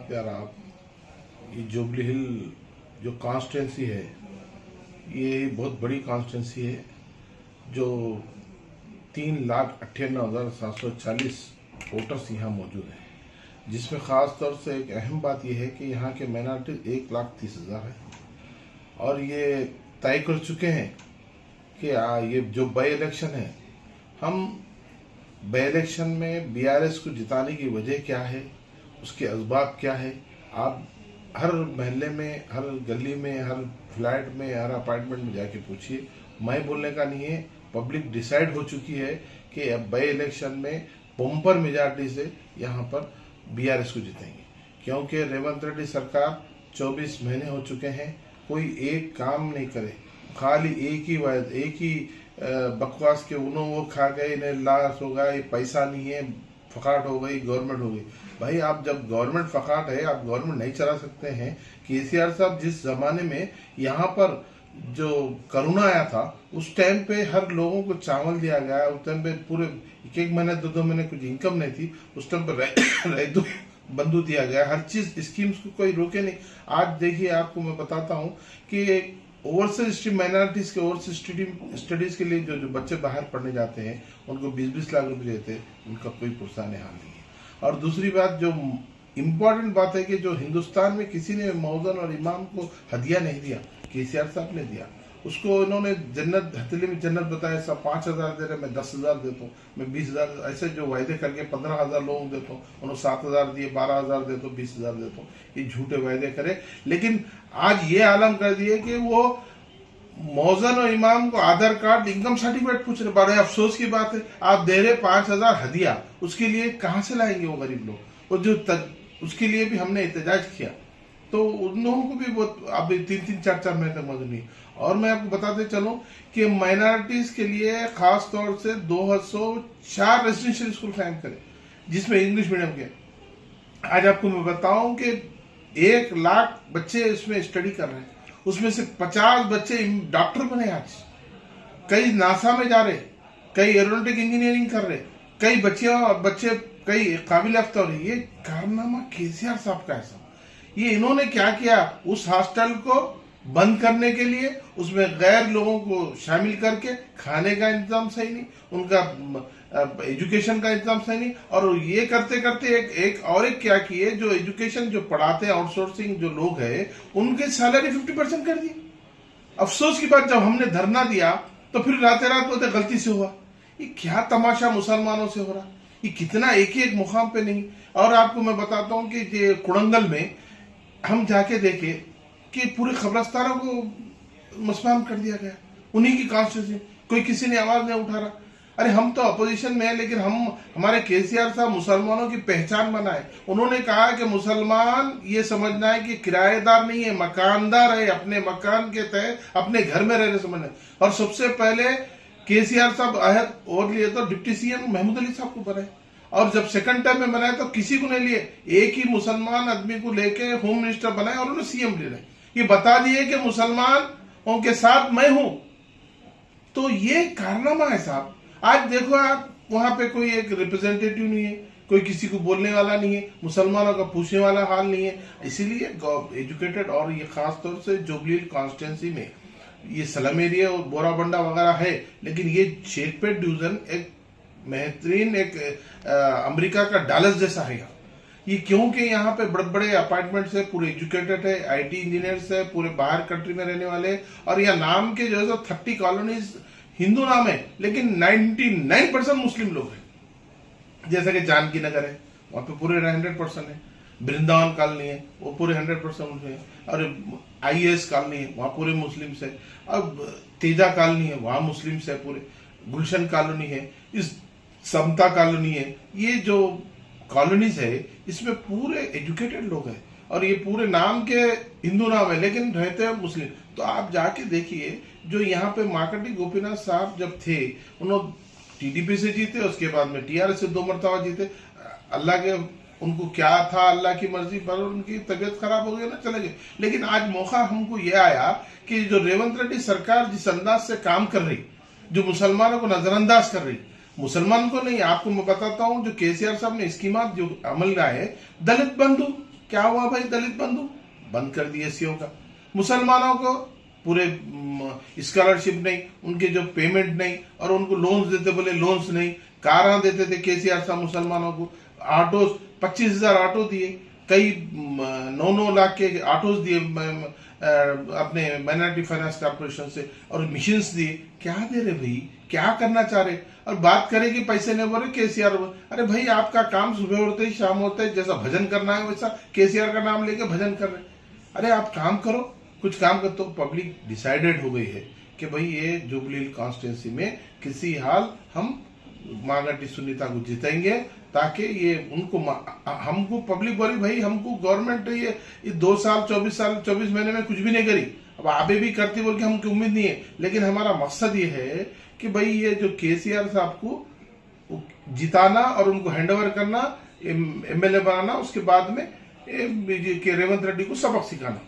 प्यारा आप, ये जुबली हिल जो कॉन्स्टिट्यूंसी है, ये बहुत बड़ी कॉन्स्टिट्यूंसी है जो 3,98,740 वोटर्स यहाँ मौजूद हैं, जिसमें ख़ास तौर से एक अहम बात यह है कि यहाँ के माइनॉरिटीज 1,30,000 है और ये तय कर चुके हैं कि ये जो बाई इलेक्शन है, हम बाई इलेक्शन में बीआरएस को जिताने की वजह क्या है, उसके असबाब क्या है, आप हर महल्ले में, हर गली में, हर फ्लैट में, हर अपार्टमेंट में जाके पूछिए। मैं बोलने का नहीं है, पब्लिक डिसाइड हो चुकी है कि अब बाई इलेक्शन में बम्पर मेजॉरिटी से यहाँ पर बीआरएस को जीतेंगे, क्योंकि रेवंत रेड्डी सरकार 24 महीने हो चुके हैं, कोई एक काम नहीं करे, खाली एक ही बकवास के उन्होंने वो खा गए, इन्हें लाश हो गया, ये पैसा नहीं है, फकाट हो गई, गवर्नमेंट हो गई। भाई आप जब गवर्नमेंट फकाट है, आप गवर्नमेंट नहीं चला सकते हैं। केसीआर साहब जिस जमाने में यहाँ पर जो कोरोना आया था, उस टाइम पे हर लोगों को चावल दिया गया, उस टाइम पे पूरे एक महीने 2 महीने कुछ इनकम नहीं थी, उस टाइम पे बंधु दिया गया, हर चीज स्कीम्स को कोई रोके नहीं। आज देखिए, आपको मैं बताता हूँ कि ओवरसीज माइनॉरिटीज के ओवरसीज स्टडीज के लिए जो बच्चे बाहर पढ़ने जाते हैं, उनको 20-20 लाख रुपए देते हैं, उनका कोई पुरसान हाल नहीं है। और दूसरी बात, जो इम्पोर्टेंट बात है कि जो हिंदुस्तान में किसी ने मौजन और इमाम को हदिया नहीं दिया, केसीआर साहब ने दिया। उसको इन्होंने जन्नत, हथेली में जन्नत बताया, सब 5,000 दे रहे, मैं 10,000 देता हूँ, मैं 20,000, ऐसे जो वायदे करके 15,000 लोगों को देता हूँ, उन्होंने 7,000 दिए, 12,000 देता हूँ, 20,000 देता हूँ, ये झूठे वायदे करे। लेकिन आज ये आलम कर दिए कि वो मौजन और इमाम को आधार कार्ड, इनकम सर्टिफिकेट पूछ रहे। बड़े अफसोस की बात है, आप दे रहे 5,000 हदिया, उसके लिए कहाँ से लाएंगे वो गरीब लोग? और जो उसके लिए भी हमने एहतजाज किया, तो उन लोगों को भी बहुत अभी 3-4 महीने तक मदद नहीं। और मैं आपको बताते चलूं कि माइनॉरिटीज के लिए खास तौर से 204 रेजिडेंशियल स्कूल कायम करे, जिसमें इंग्लिश मीडियम के। आज आपको मैं बताऊं कि 1 लाख बच्चे इसमें स्टडी कर रहे हैं, उसमें से 50 बच्चे डॉक्टर बने। आज कई नासा में जा रहे, कई एरोनॉटिक इंजीनियरिंग कर रहे, कई बच्चे कई काबिल अफ्ता हो रहे। ये कारनामा केसीआर साहब का है। ये इन्होंने क्या किया, उस हॉस्टल को बंद करने के लिए उसमें गैर लोगों को शामिल करके खाने का इंतजाम सही नहीं, उनका एजुकेशन का इंतजाम सही नहीं, और ये करते करते एक क्या किए, जो एजुकेशन जो पढ़ाते हैं आउटसोर्सिंग जो लोग हैं, उनके सैलरी 50% कर दी। अफसोस की बात, जब हमने धरना दिया तो फिर रात बोलते गलती से हुआ। ये क्या तमाशा मुसलमानों से हो रहा, ये कितना एक मुकाम पे नहीं। और आपको मैं बताता हूँ कि कुड़ंगल में हम जाके देखे कि पूरे खबरस्तानों को मसमाम कर दिया गया, उन्हीं की कॉन्स्टिट्यूंसी, कोई किसी ने आवाज नहीं उठा रहा। अरे हम तो अपोजिशन में है, लेकिन हमारे केसीआर साहब मुसलमानों की पहचान बनाए। उन्होंने कहा कि मुसलमान ये समझना है कि किराएदार नहीं है, मकानदार है, अपने मकान के तहत अपने घर में रहने समझना। और सबसे पहले केसीआर साहब अहद और लिए तो डिप्टी सीएम महमूद अली साहब को बनाए, और जब सेकंड टाइम में बनाया तो किसी को नहीं लिए, एक ही मुसलमान आदमी को लेके होम मिनिस्टर बनाए और उन्हें सीएम ले रहे। ये बता दिए कि मुसलमानों के साथ मैं हूं। तो ये कारनामा है साहब। आज देखो आप, वहां पे कोई एक रिप्रेजेंटेटिव नहीं है, कोई किसी को बोलने वाला नहीं है, मुसलमानों का पूछने वाला हाल नहीं है। इसीलिए एजुकेटेड, और ये खास तौर से जुबली हिल कॉन्स्टिट्यूंसी में ये सलम एरिया और बोराबंडा वगैरह है, लेकिन ये शेखपेट डिवीजन एक बेहतरीन, अमेरिका का डालस जैसा है ये, क्योंकि यहाँ पे बड़े बड़े अपार्टमेंट्स है, पूरे एजुकेटेड है, आईटी इंजीनियर्स है, पूरे बाहर कंट्री में रहने वाले। और यह नाम के जो है 30 कॉलोनीज हिंदू नाम है, लेकिन 99% मुस्लिम लोग हैं। जैसे कि जानकी नगर है, वहां पे पूरे 100% है। वृंदावन कॉलोनी है, वो पूरे 100% मुस्लिम है। और आईएएस कॉलोनी है, वहां पूरे मुस्लिम है। अब तेजा कॉलोनी है, वहां मुस्लिम है पूरे। गुलशन कॉलोनी है, इस समता कॉलोनी है, ये जो कॉलोनीज है इसमें पूरे एजुकेटेड लोग हैं, और ये पूरे नाम के हिंदू नाम है, लेकिन रहते हैं मुस्लिम। तो आप जाके देखिए, जो यहाँ पे माकटी गोपीनाथ साहब जब थे, उन्होंने टीडीपी से जीते, उसके बाद में टीआरएस से 2 मरतबा जीते। अल्लाह के, उनको क्या था, अल्लाह की मर्जी पर उनकी तबीयत खराब हो गई ना, चले गए। लेकिन आज मौका हमको ये आया कि जो रेवंत रेड्डी सरकार जिस अंदाज से काम कर रही, जो मुसलमानों को नजरअंदाज कर रही, मुसलमान को नहीं, आपको मैं बताता हूं, जो केसीआर साहब ने स्कीमात जो अमल लाए, दलित बंधु क्या हुआ भाई? दलित बंधु बंद कर दिए सीओ का। मुसलमानों को पूरे स्कॉलरशिप नहीं, उनके जो पेमेंट नहीं, और उनको लोन्स देते बोले लोन्स नहीं, कारा देते थे केसीआर साहब मुसलमानों को, ऑटोज 25,000 ऑटो दिए, कई 9-9 लाख के ऑटोज दिए अपने माइनॉरिटी फाइनेंस कॉर्पोरेशन से, और मशीन्स दिए। क्या दे रहे भाई? क्या करना चाह रहे? और बात करें कि पैसे नहीं बोल रहे केसीआर। अरे भाई, आपका काम सुबह होते ही शाम होता है, जैसा भजन करना है वैसा केसीआर का नाम लेके भजन कर रहे। अरे आप काम करो, कुछ काम कर। तो पब्लिक डिसाइडेड हो गई है कि भाई ये जुबली कॉन्स्टिट्यूंसी में किसी हाल हम मांगटी सुनीता को जीतेंगे, ताकि ये उनको हमको पब्लिक बोली भाई हमको गवर्नमेंट ये 2 साल 24 महीने में कुछ भी नहीं करी, अब आगे भी करती बोल के हमको उम्मीद नहीं है। लेकिन हमारा मकसद ये है कि भाई ये जो केसीआर साहब को जिताना और उनको हैंडओवर करना, एमएलए बनाना, उसके बाद में रेवंत रेड्डी को सबक सिखाना।